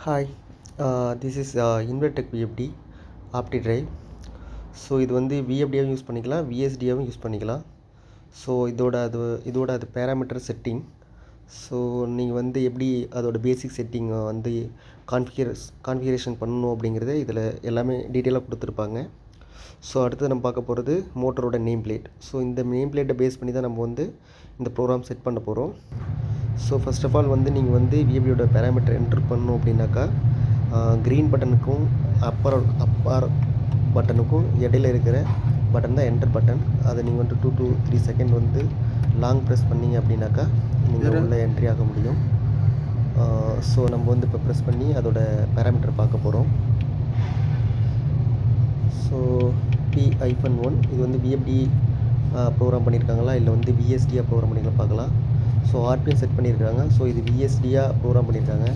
Hi, this is Invertek VFD Optidrive. So இது வந்து விஎஃப்டியாகவும் use பண்ணிக்கலாம், விஎஸ்டியாகவும் யூஸ் பண்ணிக்கலாம். ஸோ இதோட அது பேராமீட்டர் செட்டிங். ஸோ நீங்கள் வந்து எப்படி அதோட பேசிக் செட்டிங்கை வந்து கான்ஃபிகரேஷன் பண்ணணும் அப்படிங்கிறத இதில் எல்லாமே டீட்டெயிலாக கொடுத்துருப்பாங்க. ஸோ அடுத்து நம்ம பார்க்க போகிறது மோட்டரோட நேம் பிளேட். ஸோ இந்த நேம் பிளேட்டை பேஸ் பண்ணி தான் நம்ம வந்து இந்த ப்ரோக்ராம் செட் பண்ண போகிறோம். ஸோ ஃபஸ்ட் ஆஃப் ஆல் வந்து நீங்கள் வந்து விஎஃப்டியோட பேராமீட்டர் என்ட்ரு பண்ணணும் அப்படின்னாக்கா க்ரீன் பட்டனுக்கும் அப்பர் பட்டனுக்கும் இடையில இருக்கிற பட்டன் தான் என்டர் பட்டன். அதை நீங்கள் வந்து 2 to 3 செகண்ட் வந்து லாங் ப்ரெஸ் பண்ணிங்க அப்படின்னாக்கா நீங்கள் உள்ளே என்ட்ரி ஆக முடியும். ஸோ நம்ம வந்து இப்போ ப்ரெஸ் பண்ணி அதோட பேராமீட்டர் பார்க்க போகிறோம். ஸோ P-1 இது வந்து விஎஃப்டி ப்ரோக்ராம் பண்ணியிருக்காங்களா இல்லை வந்து விஎஸ்டியாக ப்ரோக்ராம் பண்ணிக்கலாம் பார்க்கலாம். ஸோ ஆர்பிஎம் செட் பண்ணியிருக்காங்க. ஸோ இது விஎஸ்டியாக ப்ரோக்ராம் பண்ணியிருக்காங்க.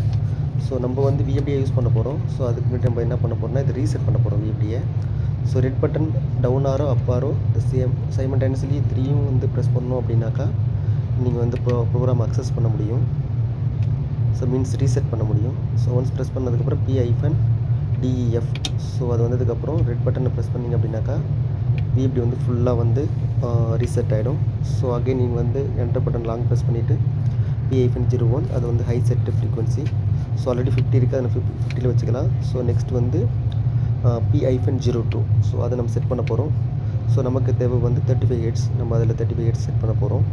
ஸோ நம்ம வந்து விஎஃப்டியை யூஸ் பண்ண போகிறோம். ஸோ அதுக்கு முன்னாடி நம்ம என்ன பண்ண போகிறோம்னா இது ரீசெட் பண்ண போகிறோம் விஎஃப்டியை. So red button down arrow up arrow simultaneously 3யும் வந்து ப்ரெஸ் பண்ணணும் அப்படின்னாக்கா நீங்கள் வந்து ப்ரோக்ராம் அக்சஸ் பண்ண முடியும். ஸோ மீன்ஸ் ரீசெட் பண்ண முடியும். ஸோ ஒன்ஸ் ப்ரெஸ் பண்ணதுக்கப்புறம் P-DEF. ஸோ அது வந்ததுக்கப்புறம் ரெட் பட்டனை ப்ரெஸ் பண்ணிங்க அப்படின்னாக்கா விஎஃப்டி வந்து ஃபுல்லாக வந்து ரீசெட் ஆகிடும். ஸோ அகைன் நீங்கள் வந்து என்டர் பட்டன் லாங் ப்ரெஸ் பண்ணிவிட்டு P-01 அது வந்து high set frequency. So already 50 இருக்குது, அதை 50ல் வச்சுக்கலாம். ஸோ நெக்ஸ்ட் வந்து P-02. ஸோ அதை நம்ம செட் பண்ண போகிறோம். ஸோ நமக்கு தேவை வந்து 35 ஹெர்ட்ஸ். நம்ம அதில் 35 ஹெர்ட்ஸ் செட் பண்ண போகிறோம்.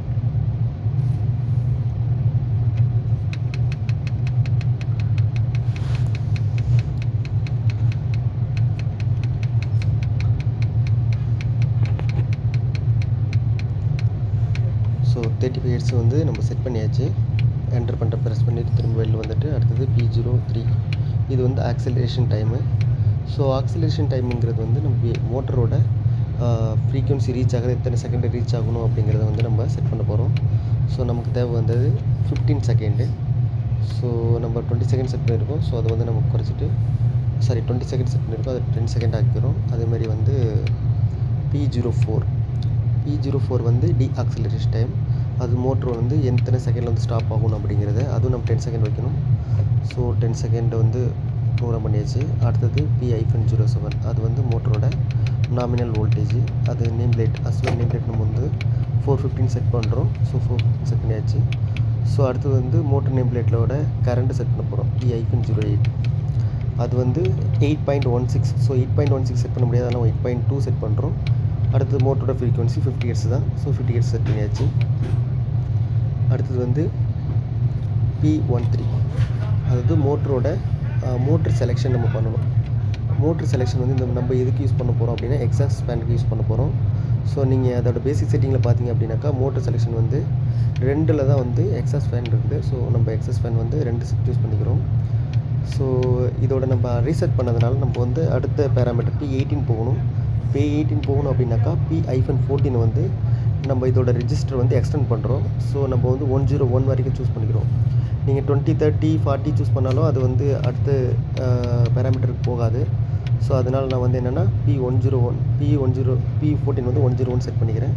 ஸோ 35 ஹெர்ட்ஸ் வந்து நம்ம செட் பண்ணியாச்சு. என்டர் பண்ணிட்டு ப்ரெஸ் பண்ணிட்டு திரும்ப வெளில வந்துட்டு அடுத்தது P-03. இது வந்து ஆக்சிலரேஷன் டைமு. ஸோ ஆக்சிலரேஷன் டைமுங்கிறது வந்து நம்ம மோட்டரோட ஃப்ரீக்வன்சி ரீச் ஆகிறது எத்தனை செகண்ட் ரீச் ஆகணும் அப்படிங்கிறத வந்து நம்ம செட் பண்ண போகிறோம். ஸோ நமக்கு தேவை வந்தது 15 செகண்டு. ஸோ நம்ம 20 செகண்ட் செட் பண்ணியிருக்கோம். ஸோ அதை வந்து நம்ம குறைச்சிட்டு 20 செகண்ட் செட் பண்ணியிருக்கோம், அதை 10 செகண்ட் ஆக்கிக்கிறோம். அதேமாதிரி வந்து P-04 வந்து ஆக்சிலரேஷன் டைம். அது மோட்ரு வந்து எத்தனை செகண்டில் வந்து ஸ்டாப் ஆகணும் அப்படிங்கிறத அதுவும் நம்ம 10 செகண்ட் வைக்கணும். ஸோ 10 செகண்ட் வந்து ப்ரோக்ராம் பண்ணியாச்சு. அடுத்தது P-07 அது வந்து மோட்டரோட நாமினல் வோல்டேஜ். அது நேம் பிளேட் நேம் பிளேட் நம்ம வந்து 415 செட் பண்ணுறோம். ஸோ 415 செட் பண்ணியாச்சு. ஸோ அடுத்தது வந்து மோட்டர் நேம் பிளேட்டோட கரண்ட்டு செட் பண்ண போகிறோம். P-08 அது வந்து 8.16. ஸோ 8.16 செட் பண்ண முடியாது, அதனால் 8.2 செட் பண்ணுறோம். அடுத்தது மோட்டரோட ஃப்ரீக்வன்சி 50 ஹெர்ட்ஸ் தான். ஸோ 50 ஹெர்ட்ஸ் செட் பண்ணியாச்சு. அடுத்தது வந்து P-13 அதாவது மோட்ரு செலெக்ஷன் நம்ம பண்ணணும். மோட்ரு செலெக்ஷன் வந்து நம்ம எதுக்கு யூஸ் பண்ண போகிறோம் அப்படின்னா எக்ஸாஸ்ட் ஃபேனுக்கு யூஸ் பண்ண போகிறோம். ஸோ நீங்கள் அதோட பேசிக் செட்டிங்கில் பார்த்தீங்க அப்படின்னாக்கா மோட்ரு செலெக்ஷன் வந்து 2ல் தான் வந்து எக்ஸாஸ்ட் ஃபேன் இருக்குது. ஸோ நம்ம எக்ஸாஸ்ட் ஃபேன் வந்து 2 செட் யூஸ் பண்ணிக்கிறோம். ஸோ இதோட நம்ம ரீசெட் பண்ணதுனால நம்ம வந்து அடுத்த பேராமீட்டர் P-18 போகணும். P-18 போகணும் அப்படின்னாக்கா P-14 வந்து நம்ம இதோட ரெஜிஸ்டர் வந்து எக்ஸ்டெண்ட் பண்ணுறோம். ஸோ நம்ம வந்து 101 வரைக்கும் சூஸ் பண்ணிக்கிறோம். நீங்கள் 20, 30, 40 சூஸ் பண்ணாலும் அது வந்து அடுத்த பேராமீட்டருக்கு போகாது. ஸோ அதனால் நான் வந்து என்னென்னா P-14 வந்து 101 செட் பண்ணிக்கிறேன்.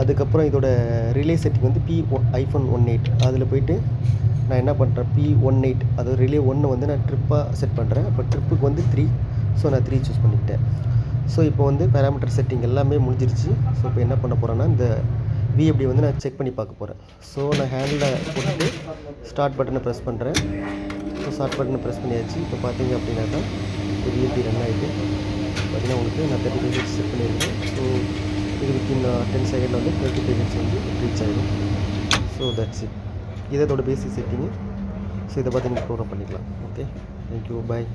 அதுக்கப்புறம் இதோட ரிலே செட்டிங் வந்து P-18 அதில் போய்ட்டு நான் என்ன பண்ணுறேன் P-18 அதாவது ரிலே 1 வந்து நான் ட்ரிப்பாக செட் பண்ணுறேன். அப்போ ட்ரிப்புக்கு வந்து 3. ஸோ நான் 3 சூஸ் பண்ணிக்கிட்டேன். ஸோ இப்போ வந்து பேராமீட்டர் செட்டிங் எல்லாமே முடிஞ்சிருச்சு. ஸோ இப்போ என்ன பண்ண போகிறேன்னா இந்த விஎஃப்டி வந்து நான் செக் பண்ணி பார்க்க போகிறேன். ஸோ நான் ஹேண்டில் போட்டுட்டு ஸ்டார்ட் பட்டனை ப்ரெஸ் பண்ணுறேன். ஸோ ஸ்டார்ட் பட்டனை ப்ரெஸ் பண்ணியாச்சு. இப்போ பார்த்தீங்க அப்படின்னாக்கா விஎஃப்டி ரன் ஆகிட்டு பார்த்தீங்கன்னா உங்களுக்கு நான் 35 ஹெர்ட்ஸ் செட் பண்ணியிருக்கேன். ஸோ இது வித்தின் 10 செகண்டில் வந்து 35 ஹெர்ட்ஸ் வந்து ரீச் ஆகிடும். So that's it. இதோட பேசிக் செட்டிங்கு. ஸோ இதை பார்த்து நீங்கள் ப்ரோக்ராம் பண்ணிக்கலாம். ஓகே, தேங்க்யூ, பாய்.